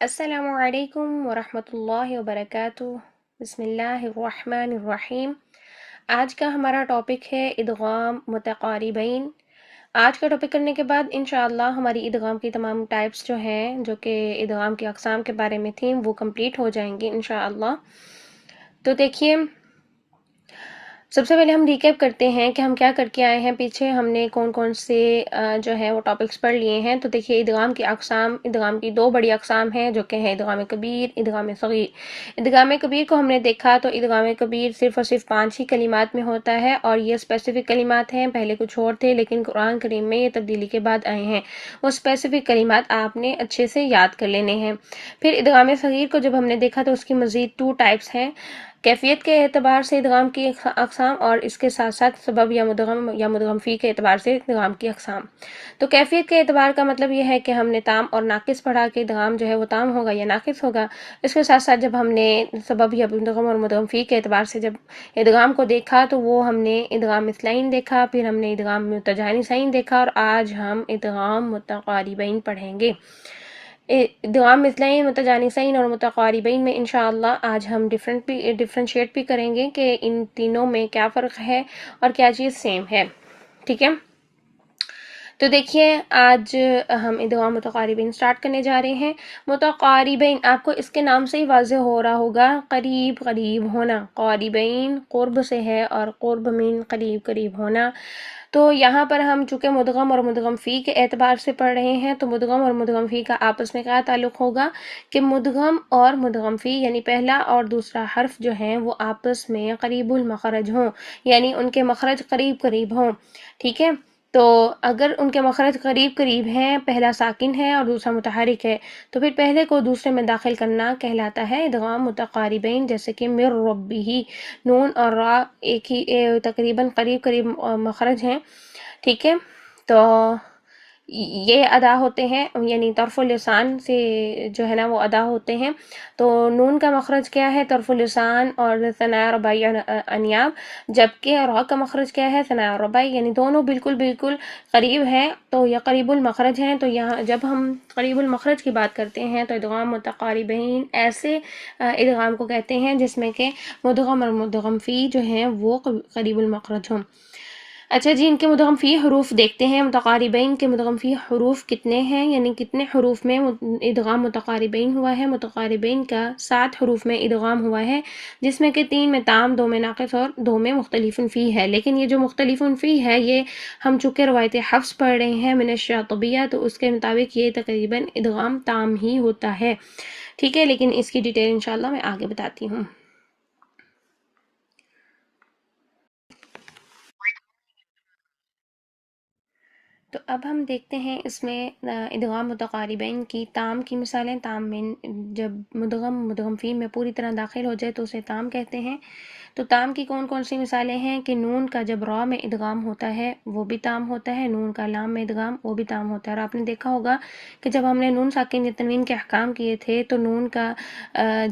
السلام علیکم ورحمۃ اللہ وبرکاتہ۔ بسم اللہ الرحمن الرحیم۔ آج کا ہمارا ٹاپک ہے ادغام متقاربین۔ آج کا ٹاپک کرنے کے بعد انشاءاللہ ہماری ادغام کی تمام ٹائپس جو ہیں جو کہ ادغام کی اقسام کے بارے میں تھیں وہ کمپلیٹ ہو جائیں گی انشاءاللہ۔ تو دیکھیے، سب سے پہلے ہم ریکیپ کرتے ہیں کہ ہم کیا کر کے آئے ہیں پیچھے، ہم نے کون کون سے جو ہے وہ ٹاپکس پڑھ لیے ہیں۔ تو دیکھیے، ادغام کی اقسام، ادغام کی دو بڑی اقسام ہیں جو کہ ہیں ادغام کبیر، ادغام صغیر۔ ادغام کبیر کو ہم نے دیکھا تو ادغام کبیر صرف اور صرف 5 ہی کلمات میں ہوتا ہے، اور یہ اسپیسیفک کلمات ہیں، پہلے کچھ اور تھے لیکن قرآن کریم میں یہ تبدیلی کے بعد آئے ہیں۔ وہ اسپیسیفک کلمات آپ نے اچھے سے یاد کر لینے ہیں۔ پھر ادغام صغیر کو جب ہم نے دیکھا تو اس کی مزید 2 ٹائپس ہیں، کیفیت کے اعتبار سے ادغام کی اقسام، اور اس کے ساتھ ساتھ سبب یا مدغم فی کے اعتبار سے ادغام کی اقسام۔ تو کیفیت کے اعتبار کا مطلب یہ ہے کہ ہم نے تام اور ناقص پڑھا کہ ادغام جو ہے وہ تام ہوگا یا ناقص ہوگا۔ اس کے ساتھ ساتھ جب ہم نے سبب یا مدغم اور مدغم فی کے اعتبار سے جب ادغام کو دیکھا تو وہ ہم نے ادغام مثلین دیکھا، پھر ہم نے ادغام متجانسین دیکھا، اور آج ہم ادغام متقاربین پڑھیں گے۔ ادغام مثلین، متجانسین اور متقاربین میں انشاءاللہ آج ہم ڈفرینشیٹ بھی کریں گے کہ ان تینوں میں کیا فرق ہے اور کیا چیز سیم ہے، ٹھیک ہے۔ تو دیکھیے، آج ہم ادغام متقاربین سٹارٹ کرنے جا رہے ہیں۔ متقاربین آپ کو اس کے نام سے ہی واضح ہو رہا ہوگا، قریب قریب ہونا، قاربین قرب سے ہے اور قرب من قریب قریب ہونا۔ تو یہاں پر ہم چونکہ مدغم اور مدغم فی کے اعتبار سے پڑھ رہے ہیں تو مدغم اور مدغم فی کا آپس میں کیا تعلق ہوگا کہ مدغم اور مدغم فی یعنی پہلا اور دوسرا حرف جو ہیں وہ آپس میں قریب المخرج ہوں، یعنی ان کے مخرج قریب قریب ہوں، ٹھیک ہے۔ تو اگر ان کے مخرج قریب قریب ہیں، پہلا ساکن ہے اور دوسرا متحرک ہے، تو پھر پہلے کو دوسرے میں داخل کرنا کہلاتا ہے ادغام متقاربین، جیسے کہ من ربہ، نون اور را ایک ہی تقریباً قریب قریب مخرج ہیں، ٹھیک ہے۔ تو یہ ادا ہوتے ہیں، یعنی طرف اللسان سے جو ہے نا وہ ادا ہوتے ہیں۔ تو نون کا مخرج کیا ہے؟ طرف اللسان اور ثنایا رباعی انیاب، جبکہ را کا مخرج کیا ہے؟ ثنایا رباعی، یعنی دونوں بالکل بالکل قریب ہیں، تو یہ قریب المخرج ہیں۔ تو یہاں جب ہم قریب المخرج کی بات کرتے ہیں تو ادغام متقاربین ایسے ادغام کو کہتے ہیں جس میں کہ مدغم اور مدغم فی جو ہیں وہ قریب المخرج ہوں۔ اچھا جی، ان کے مدغم فی حروف دیکھتے ہیں۔ متقاربین کے مدغم فی حروف کتنے ہیں، یعنی کتنے حروف میں ادغام متقاربین ہوا ہے؟ متقاربین کا 7 حروف میں ادغام ہوا ہے، جس میں کہ 3 میں تام، 2 میں ناقص اور 2 میں مختلف فی ہے۔ لیکن یہ جو مختلف فی ہے یہ ہم چونکہ روایت حفظ پڑھ رہے ہیں من الشاطبیہ، تو اس کے مطابق یہ تقریباً ادغام تام ہی ہوتا ہے، ٹھیک ہے۔ لیکن اس کی ڈیٹیل انشاءاللہ میں آگے بتاتی ہوں۔ تو اب ہم دیکھتے ہیں اس میں ادغام متقاربین کی تام کی مثالیں۔ تام میں جب مدغم فی میں پوری طرح داخل ہو جائے تو اسے تام کہتے ہیں۔ تو تام کی کون کون سی مثالیں ہیں کہ نون کا جب را میں ادغام ہوتا ہے وہ بھی تام ہوتا ہے، نون کا لام میں ادغام وہ بھی تام ہوتا ہے۔ اور آپ نے دیکھا ہوگا کہ جب ہم نے نون ساکن یا تنوین کے احکام کیے تھے تو نون کا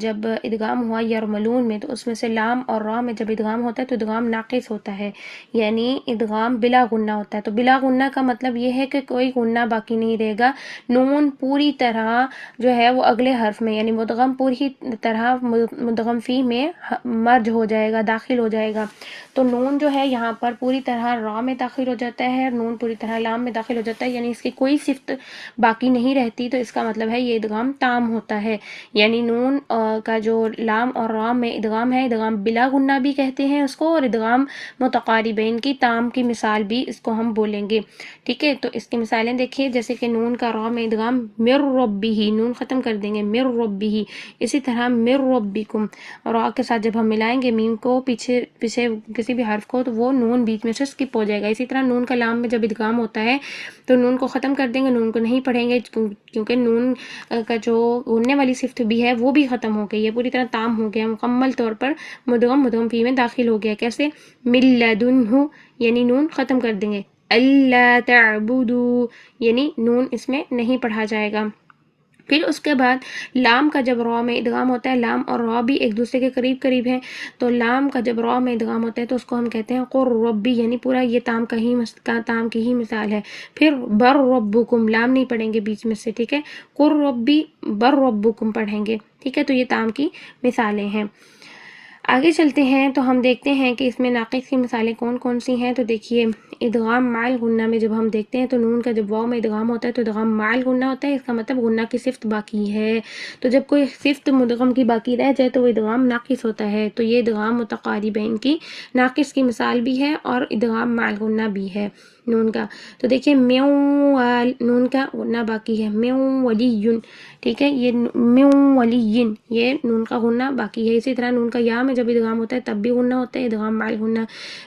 جب ادغام ہوا یرملون میں تو اس میں سے لام اور را میں جب ادغام ہوتا ہے تو ادغام ناقص ہوتا ہے، یعنی ادغام بلا غنہ ہوتا ہے۔ تو بلا غنہ کا مطلب یہ ہے کہ کوئی غنہ باقی نہیں رہے گا، نون پوری طرح جو ہے وہ اگلے حرف میں یعنی مدغم پوری طرح مدغم فی میں مرج ہو جائے گا، داخل ہو جائے گا۔ تو نون جو ہے یہاں پر پوری طرح را میں داخل ہو جاتا ہے، نون پوری طرح لام میں داخل ہو جاتا ہے، یعنی اس کی کوئی صفت باقی نہیں رہتی۔ تو اس کا مطلب ہے یہ ادغام تام ہوتا ہے، یعنی نون کا جو لام اور را میں ادغام ہے، ادغام بلا غنہ بھی کہتے ہیں اس کو، اور ادغام متقاربین کی تام کی مثال بھی اس کو ہم بولیں گے، ٹھیک ہے۔ تو اس کی مثالیں دیکھیے، جیسے کہ نون کا را میں ادغام مر ربہ، نون ختم کر دیں گے مر ربہ، اسی طرح مر ربکم، را کے ساتھ جب ہم ملائیں گے میم کو پیچھے کسی بھی حرف کو تو وہ نون بیچ میں سے اسکپ ہو جائے گا۔ اسی طرح نون کا لام میں جب ادغام ہوتا ہے تو نون کو ختم کر دیں گے، نون کو نہیں پڑھیں گے کیونکہ نون کا جو غننے والی صفت بھی ہے وہ بھی ختم ہو گئی ہے، پوری طرح تام ہو گیا، مکمل طور پر مدغم فی میں داخل ہو گیا۔ کیسے؟ من لدنہ، یعنی نون ختم کر دیں گے، اللہ تعبدوا، یعنی نون اس میں نہیں پڑھا جائے گا۔ پھر اس کے بعد لام کا جب را میں ادغام ہوتا ہے، لام اور را بھی ایک دوسرے کے قریب قریب ہیں، تو لام کا جب را میں ادغام ہوتا ہے تو اس کو ہم کہتے ہیں قر ربی، یعنی پورا یہ تام کی ہی مثال ہے۔ پھر بر ربکم، لام نہیں پڑھیں گے بیچ میں سے، ٹھیک ہے، قر ربی بر ربکم پڑھیں گے، ٹھیک ہے، تو یہ تام کی مثالیں ہیں۔ آگے چلتے ہیں تو ہم دیکھتے ہیں کہ اس میں ناقص کی مثالیں کون کون سی ہیں۔ تو دیکھیے ادغام مع الغنہ میں جب ہم دیکھتے ہیں تو نون کا جب واو میں ادغام ہوتا ہے تو ادغام مع الغنہ ہوتا ہے، اس کا مطلب غنہ کی صفت باقی ہے، تو جب کوئی صفت مدغم کی باقی رہ جائے تو وہ ادغام ناقص ہوتا ہے، تو یہ ادغام متقاربین کی ناقص کی مثال بھی ہے اور ادغام مع الغنہ بھی ہے نون کا۔ تو دیکھیے نون کا غنہ باقی ہے، میوں ولی، ٹھیک ہے، یہ میوں ولی، یہ نون کا غنہ باقی ہے۔ اسی طرح نون کا یا میں جب ادغام ہوتا ہے تب بھی غنہ ہوتا ہے، ادغام مع الغنہ،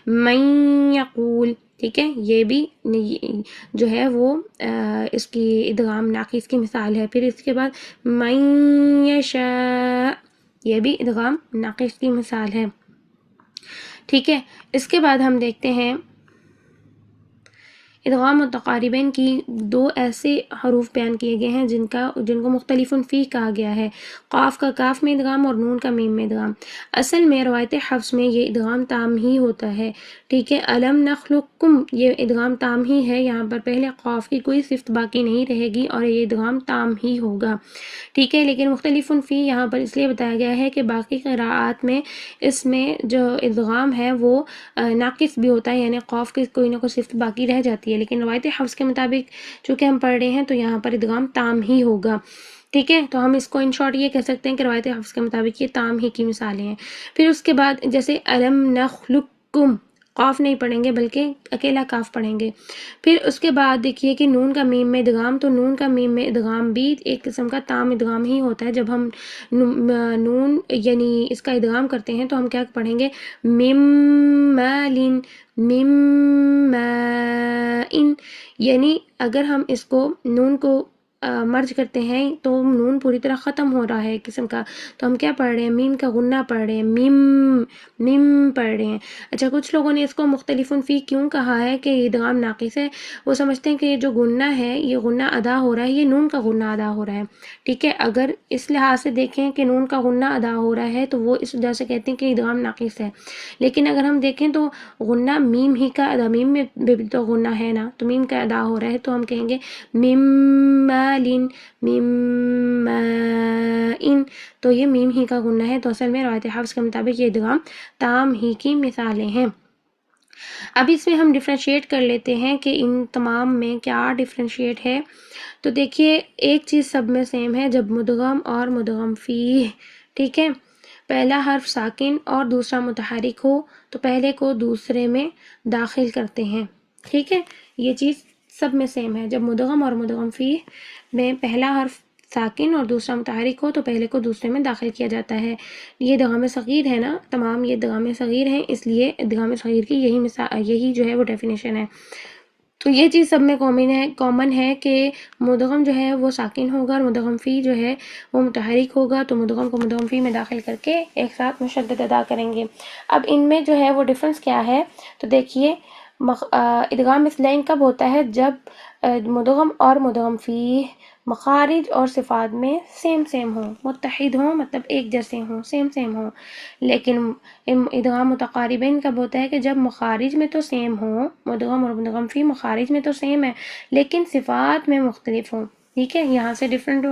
من یقول، ٹھیک ہے، یہ بھی جو ہے وہ اس کی ادغام ناقص کی مثال ہے۔ پھر اس کے بعد من یشاء، یہ بھی ادغام ناقص کی مثال ہے، ٹھیک ہے۔ اس کے بعد ہم دیکھتے ہیں ادغام متقاربین کی دو ایسے حروف بیان کیے گئے ہیں جن کو مختلف فیہ کہا گیا ہے، قاف کا کاف میں ادغام اور نون کا میم میں ادغام۔ اصل میں روایت حفص میں یہ ادغام تام ہی ہوتا ہے، ٹھیک ہے، الم نخلقکم، یہ ادغام تام ہی ہے، یہاں پر پہلے قاف کی کوئی صفت باقی نہیں رہے گی اور یہ ادغام تام ہی ہوگا، ٹھیک ہے۔ لیکن مختلف فیہ یہاں پر اس لیے بتایا گیا ہے کہ باقی قراءات میں اس میں جو ادغام ہے وہ ناقص بھی ہوتا ہے، یعنی قاف کی کوئی نہ کوئی صفت باقی رہ جاتی ہے، لیکن روایت حفص کے مطابق چونکہ ہم پڑھ رہے ہیں تو یہاں پر ادغام تام ہی ہوگا، ٹھیک ہے۔ تو ہم اس کو ان شارٹ یہ کہہ سکتے ہیں کہ روایت حفص کے مطابق یہ تام ہی کی مثالیں ہیں۔ پھر اس کے بعد جیسے الم نخلقکم، قاف نہیں پڑھیں گے بلکہ اکیلا کاف پڑھیں گے۔ پھر اس کے بعد دیکھیے کہ نون کا میم میں ادغام، تو نون کا میم میں ادغام بھی ایک قسم کا تام ادغام ہی ہوتا ہے۔ جب ہم نون یعنی اس کا ادغام کرتے ہیں تو ہم کیا پڑھیں گے، مم مالن، مم مائن، یعنی اگر ہم اس کو نون کو مرج کرتے ہیں تو نون پوری طرح ختم ہو رہا ہے ایک قسم کا، تو ہم کیا پڑھ رہے ہیں، میم کا غنہ پڑھ رہے ہیں، میم پڑھ رہے ہیں۔ اچھا، کچھ لوگوں نے اس کو مختلف فی کیوں کہا ہے کہ یہ ادغام ناقص ہے، وہ سمجھتے ہیں کہ یہ جو غنہ ہے یہ غنہ ادا ہو رہا ہے، یہ نون کا غنہ ادا ہو رہا ہے، ٹھیک ہے۔ اگر اس لحاظ سے دیکھیں کہ نون کا غنہ ادا ہو رہا ہے تو وہ اس وجہ سے کہتے ہیں کہ ادغام ناقص ہے، لیکن اگر ہم دیکھیں تو غنہ میم ہی کا ادا، میم میں بھی تو غنہ ہے نا، تو میم کا ادا ہو رہا ہے تو ہم کہیں گے میم مالن، میم مائن، تو یہ میم ہی کا غنہ ہے، تو اصل میں روایت حفص کے مطابق یہ ادغام تام ہی کی مثالیں ہیں۔ اب اس میں ہم ڈفرینشیٹ کر لیتے ہیں کہ ان تمام میں کیا ڈفرینشیٹ ہے۔ تو دیکھیے ایک چیز سب میں سیم ہے، جب مدغم اور مدغم فیہ، ٹھیک ہے، پہلا حرف ساکن اور دوسرا متحرک ہو تو پہلے کو دوسرے میں داخل کرتے ہیں، ٹھیک ہے، یہ چیز سب میں سیم ہے۔ جب مدغم اور مدغم فیہ میں پہلا حرف ساکن اور دوسرا متحرک ہو تو پہلے کو دوسرے میں داخل کیا جاتا ہے۔ یہ ادغام صغیر ہے نا، تمام یہ ادغام صغیر ہیں، اس لیے ادغام صغیر کی یہی جو ہے وہ ڈیفینیشن ہے۔ تو یہ چیز سب میں کامن ہے کہ مدغم جو ہے وہ ساکن ہوگا اور مدغم فی جو ہے وہ متحرک ہوگا، تو مدغم کو مدغم فی میں داخل کر کے ایک ساتھ مشدد ادا کریں گے۔ اب ان میں جو ہے وہ ڈفرنس کیا ہے، تو دیکھیے ادغام مثلین کب ہوتا ہے، جب مدغم اور مدغم فی مخارج اور صفات میں سیم ہوں، متحد ہوں، مطلب ایک جیسے ہوں، سیم ہوں۔ لیکن ادغام متقاربین کب ہوتا ہے کہ جب مخارج میں تو سیم ہوں، مدغم اور مدغم فی مخارج میں تو سیم ہے لیکن صفات میں مختلف ہوں، ٹھیک ہے، یہاں سے ڈفرنٹ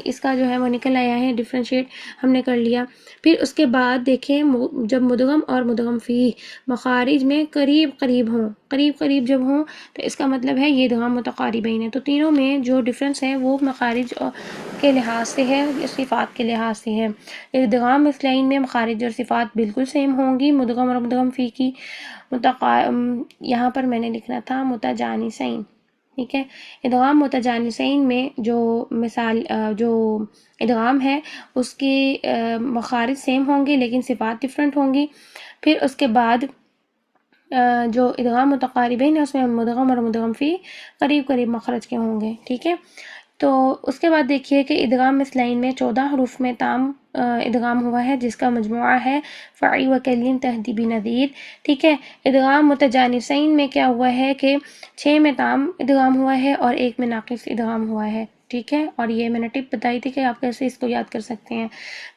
اس کا جو ہے وہ نکل آیا ہے، ڈفرینشیٹ ہم نے کر لیا۔ پھر اس کے بعد دیکھیں جب مدغم اور مدغم فی مخارج میں قریب جب ہوں تو اس کا مطلب ہے یہ ادغام متقاربین ہے۔ تو تینوں میں جو ڈفرنس ہے وہ مخارج کے لحاظ سے ہے، صفات کے لحاظ سے ہے۔ ادغام مثلین میں مخارج اور صفات بالکل سیم ہوں گی مدغم اور مدغم فی کی، یہاں پر میں نے لکھنا تھا متجانسین، ٹھیک ہے۔ ادغام متجانسین میں جو ادغام ہے اس کی مخارج سیم ہوں گے لیکن صفات ڈفرنٹ ہوں گی۔ پھر اس کے بعد جو ادغام متقاربین ہے اس میں مدغم اور مدغم فی قریب مخرج کے ہوں گے، ٹھیک ہے۔ تو اس کے بعد دیکھیے کہ ادغام مثلین میں 14 حروف میں تام ادغام ہوا ہے جس کا مجموعہ ہے فعی و کلین تہذیبی نذیر. ٹھیک ہے. ادغام متجانسین میں کیا ہوا ہے کہ 6 میں تام ادغام ہوا ہے اور 1 میں ناقص ادغام ہوا ہے. ٹھیک ہے. اور یہ میں نے ٹپ بتائی تھی کہ آپ کیسے اس کو یاد کر سکتے ہیں.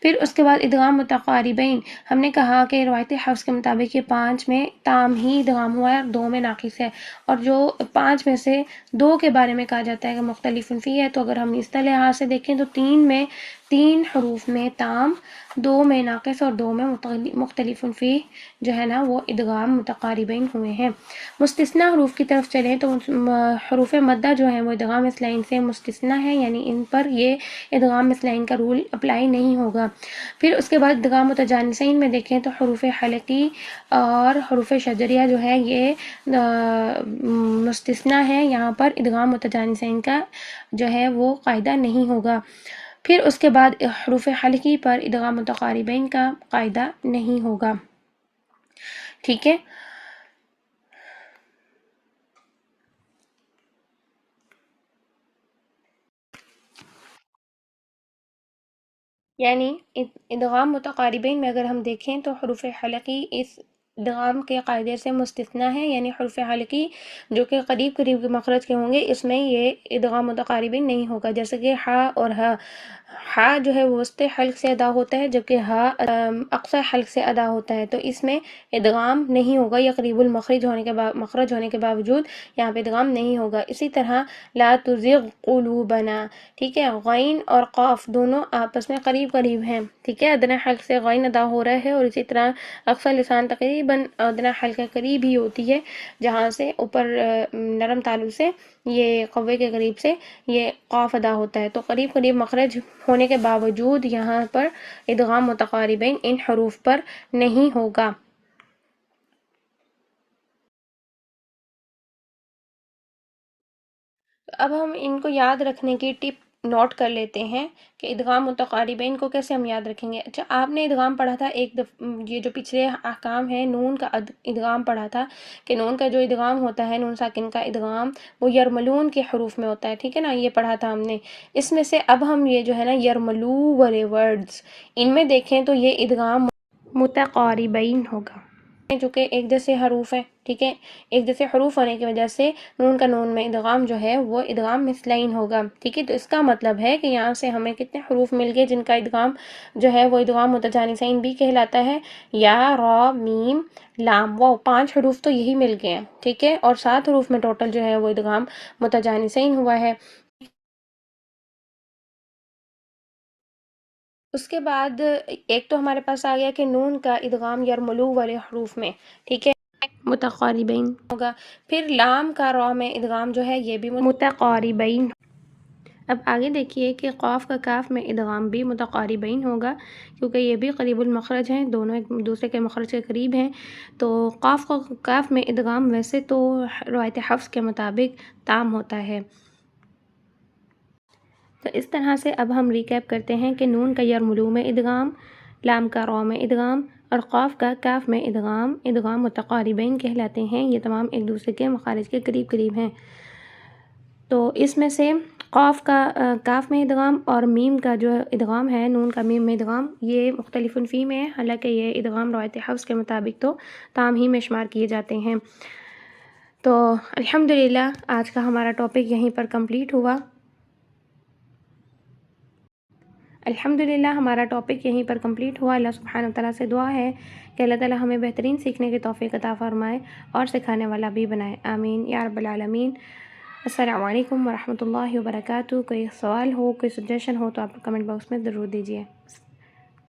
پھر اس کے بعد ادغام متقاربین، ہم نے کہا کہ روایتی حفظ کے مطابق یہ 5 میں تام ہی ادغام ہوا ہے اور 2 میں ناقص ہے. اور جو 5 میں سے 2 کے بارے میں کہا جاتا ہے کہ مختلف فی ہے، تو اگر ہم اس لحاظ سے دیکھیں تو 3 حروف میں تام، 2 میں ناقص اور 2 میں مختلف فی جو ہے نا وہ ادغام متقاربین ہوئے ہیں. مستثنی حروف کی طرف چلیں تو حروف مدہ جو ہیں وہ ادغام مثلین سے مستثنی ہے، یعنی ان پر یہ ادغام مثلین کا رول اپلائی نہیں ہوگا. پھر اس کے بعد ادغام متجانسین میں دیکھیں تو حروف حلقی اور حروف شجریہ جو ہے یہ مستثنی ہے، یہاں پر ادغام متجانسین کا جو ہے وہ قاعدہ نہیں ہوگا. پھر اس کے بعد حروف حلقی پر ادغام متقاربین کا قاعدہ نہیں ہوگا. ٹھیک ہے. یعنی ادغام متقاربین میں اگر ہم دیکھیں تو حروف حلقی اس ادغام کے قاعدے سے مستثنی ہے، یعنی حروف حلقی جو کہ قریب قریب کے مخرج کے ہوں گے اس میں یہ ادغام متقاربین نہیں ہوگا. جیسے کہ ہا اور ہا، ہا جو ہے وسط حلق سے ادا ہوتا ہے جبکہ ہا اقصی حلق سے ادا ہوتا ہے، تو اس میں ادغام نہیں ہوگا، یا قریب المخرج مخرج ہونے کے باوجود یہاں پہ ادغام نہیں ہوگا. اسی طرح لا تزغ قلوبنا، ٹھیک ہے، غین اور قاف دونوں آپس میں قریب ہیں. ٹھیک ہے. ادنی حلق سے غین ادا ہو رہا ہے اور اسی طرح اقصی لسان تقریباً ادنی حلق کے قریب ہی ہوتی ہے، جہاں سے اوپر نرم تالو سے یہ قوے کے قریب سے یہ قاف ادا ہوتا ہے، تو قریب مخرج ہونے کے باوجود یہاں پر ادغام متقاربین ان حروف پر نہیں ہوگا. اب ہم ان کو یاد رکھنے کی ٹپ نوٹ کر لیتے ہیں کہ ادغام متقاربین کو کیسے ہم یاد رکھیں گے. اچھا، آپ نے ادغام پڑھا تھا یہ جو پچھلے احکام ہیں، نون کا ادغام پڑھا تھا کہ نون کا جو ادغام ہوتا ہے، نون ساکن کا ادغام، وہ یرملون کے حروف میں ہوتا ہے. ٹھیک ہے نا، یہ پڑھا تھا ہم نے. اس میں سے اب ہم یہ جو ہے نا یرملو والے ورڈز، ان میں دیکھیں تو یہ ادغام متقاربین ہوگا، جو کہ ایک جیسے حروف ہیں. ٹھیک ہے. ایک جیسے حروف ہونے کی وجہ سے نون کا نون میں ادغام جو ہے وہ ادغام مثلین ہوگا. ٹھیک ہے. تو اس کا مطلب ہے کہ یہاں سے ہمیں کتنے حروف مل گئے جن کا ادغام جو ہے وہ ادغام متجانسین بھی کہلاتا ہے. یا، را، میم، لام، واو، 5 حروف تو یہی مل گئے ہیں. ٹھیک ہے. اور 7 حروف میں ٹوٹل جو ہے وہ ادغام متجانسین ہوا ہے. اس کے بعد ایک تو ہمارے پاس آ گیا کہ نون کا ادغام یرملو والے حروف میں، ٹھیک ہے، متقاربین ہوگا. پھر لام کا را میں ادغام جو ہے یہ بھی متقاربین. اب آگے دیکھیے کہ قاف کا کاف میں ادغام بھی متقاربین ہوگا، کیونکہ یہ بھی قریب المخرج ہیں، دونوں ایک دوسرے کے مخرج کے قریب ہیں. تو قاف کا کاف میں ادغام ویسے تو روایت حفظ کے مطابق تام ہوتا ہے. تو اس طرح سے اب ہم ریکیپ کرتے ہیں کہ نون کا یرملو میں ادغام، لام کا را میں ادغام اور قاف کا کاف میں ادغام متقاربین کہلاتے ہیں. یہ تمام ایک دوسرے کے مخارج کے قریب ہیں. تو اس میں سے قاف کا کاف میں ادغام اور میم کا جو ادغام ہے، نون کا میم میں ادغام، یہ مختلف فی میں ہے، حالانکہ یہ ادغام روایت حفظ کے مطابق تو تام ہی میں شمار کیے جاتے ہیں. تو الحمدللہ آج کا ہمارا ٹاپک یہیں پر کمپلیٹ ہوا. اللہ سبحانہ وتعالیٰ سے دعا ہے کہ اللہ تعالیٰ ہمیں بہترین سیکھنے کی توفیق عطا فرمائے اور سکھانے والا بھی بنائے. آمین یا رب العالمین. السلام علیکم ورحمۃ اللہ وبرکاتہ. کوئی سوال ہو، کوئی سجیشن ہو تو آپ کمنٹ باکس میں ضرور دیجیے.